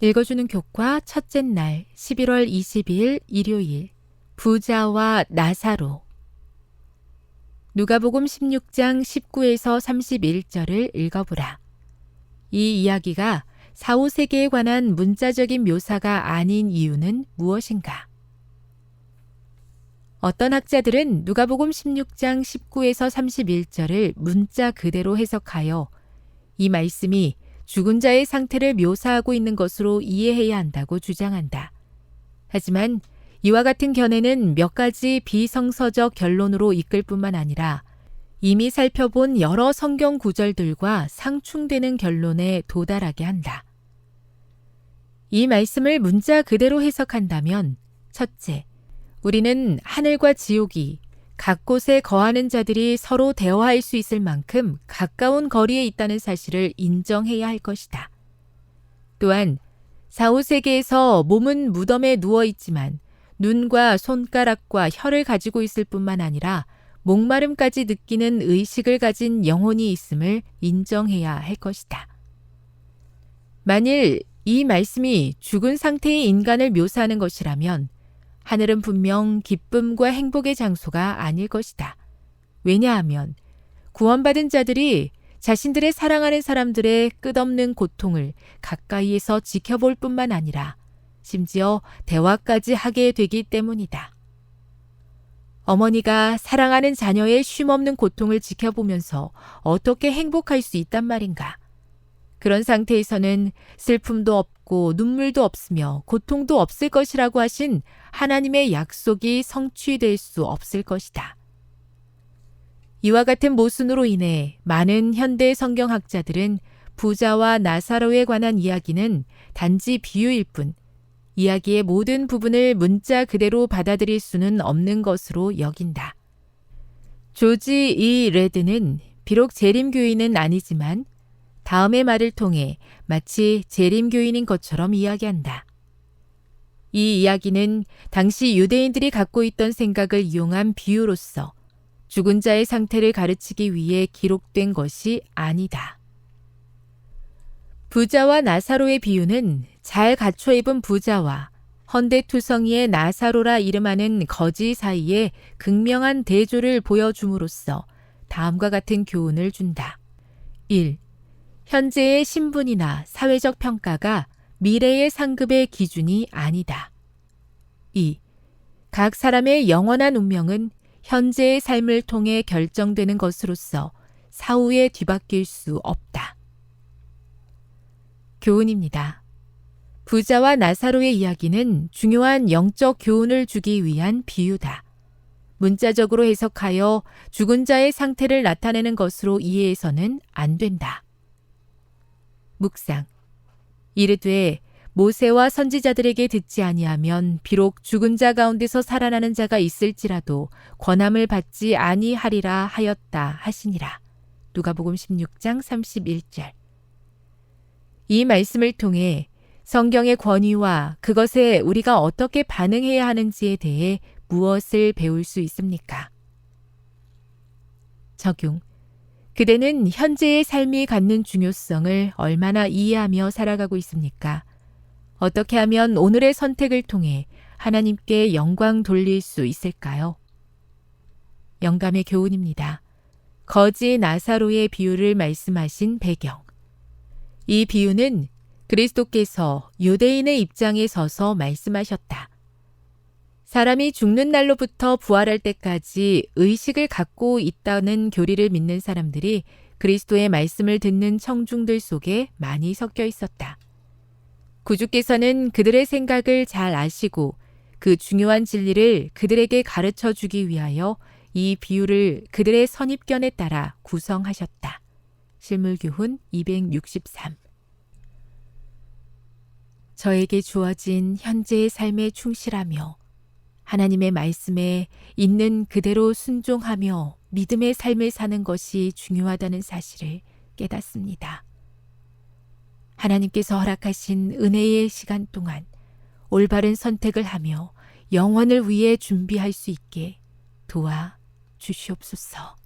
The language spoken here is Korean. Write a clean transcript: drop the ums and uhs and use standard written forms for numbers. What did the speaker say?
읽어주는 교과 첫째 날 11월 22일 일요일 부자와 나사로. 누가복음 16장 19에서 31절을 읽어보라. 이 이야기가 사후세계에 관한 문자적인 묘사가 아닌 이유는 무엇인가? 어떤 학자들은 누가복음 16장 19에서 31절을 문자 그대로 해석하여 이 말씀이 죽은 자의 상태를 묘사하고 있는 것으로 이해해야 한다고 주장한다. 하지만 이와 같은 견해는 몇 가지 비성서적 결론으로 이끌 뿐만 아니라 이미 살펴본 여러 성경 구절들과 상충되는 결론에 도달하게 한다. 이 말씀을 문자 그대로 해석한다면 첫째, 우리는 하늘과 지옥이 각 곳에 거하는 자들이 서로 대화할 수 있을 만큼 가까운 거리에 있다는 사실을 인정해야 할 것이다. 또한 사후세계에서 몸은 무덤에 누워있지만 눈과 손가락과 혀를 가지고 있을 뿐만 아니라 목마름까지 느끼는 의식을 가진 영혼이 있음을 인정해야 할 것이다. 만일 이 말씀이 죽은 상태의 인간을 묘사하는 것이라면 하늘은 분명 기쁨과 행복의 장소가 아닐 것이다. 왜냐하면 구원받은 자들이 자신들의 사랑하는 사람들의 끝없는 고통을 가까이에서 지켜볼 뿐만 아니라 심지어 대화까지 하게 되기 때문이다. 어머니가 사랑하는 자녀의 쉼없는 고통을 지켜보면서 어떻게 행복할 수 있단 말인가? 그런 상태에서는 슬픔도 없고 눈물도 없으며 고통도 없을 것이라고 하신 하나님의 약속이 성취될 수 없을 것이다. 이와 같은 모순으로 인해 많은 현대 성경학자들은 부자와 나사로에 관한 이야기는 단지 비유일 뿐 이야기의 모든 부분을 문자 그대로 받아들일 수는 없는 것으로 여긴다. 조지 이 레드는 비록 재림교인은 아니지만 다음의 말을 통해 마치 재림교인인 것처럼 이야기한다. 이 이야기는 당시 유대인들이 갖고 있던 생각을 이용한 비유로서 죽은 자의 상태를 가르치기 위해 기록된 것이 아니다. 부자와 나사로의 비유는 잘 갖춰 입은 부자와 헌데투성이의 나사로라 이름하는 거지 사이에 극명한 대조를 보여줌으로써 다음과 같은 교훈을 준다. 1. 현재의 신분이나 사회적 평가가 미래의 상급의 기준이 아니다. 2. 각 사람의 영원한 운명은 현재의 삶을 통해 결정되는 것으로서 사후에 뒤바뀔 수 없다. 교훈입니다. 부자와 나사로의 이야기는 중요한 영적 교훈을 주기 위한 비유다. 문자적으로 해석하여 죽은 자의 상태를 나타내는 것으로 이해해서는 안 된다. 묵상. 이르되 모세와 선지자들에게 듣지 아니하면 비록 죽은 자 가운데서 살아나는 자가 있을지라도 권함을 받지 아니하리라 하였다 하시니라. 누가복음 16장 31절. 이 말씀을 통해 성경의 권위와 그것에 우리가 어떻게 반응해야 하는지에 대해 무엇을 배울 수 있습니까? 적용. 그대는 현재의 삶이 갖는 중요성을 얼마나 이해하며 살아가고 있습니까? 어떻게 하면 오늘의 선택을 통해 하나님께 영광 돌릴 수 있을까요? 영감의 교훈입니다. 거지 나사로의 비유를 말씀하신 배경. 이 비유는 그리스도께서 유대인의 입장에 서서 말씀하셨다. 사람이 죽는 날로부터 부활할 때까지 의식을 갖고 있다는 교리를 믿는 사람들이 그리스도의 말씀을 듣는 청중들 속에 많이 섞여 있었다. 구주께서는 그들의 생각을 잘 아시고 그 중요한 진리를 그들에게 가르쳐 주기 위하여 이 비유를 그들의 선입견에 따라 구성하셨다. 실물교훈 263. 저에게 주어진 현재의 삶에 충실하며 하나님의 말씀에 있는 그대로 순종하며 믿음의 삶을 사는 것이 중요하다는 사실을 깨닫습니다. 하나님께서 허락하신 은혜의 시간 동안 올바른 선택을 하며 영원을 위해 준비할 수 있게 도와 주시옵소서.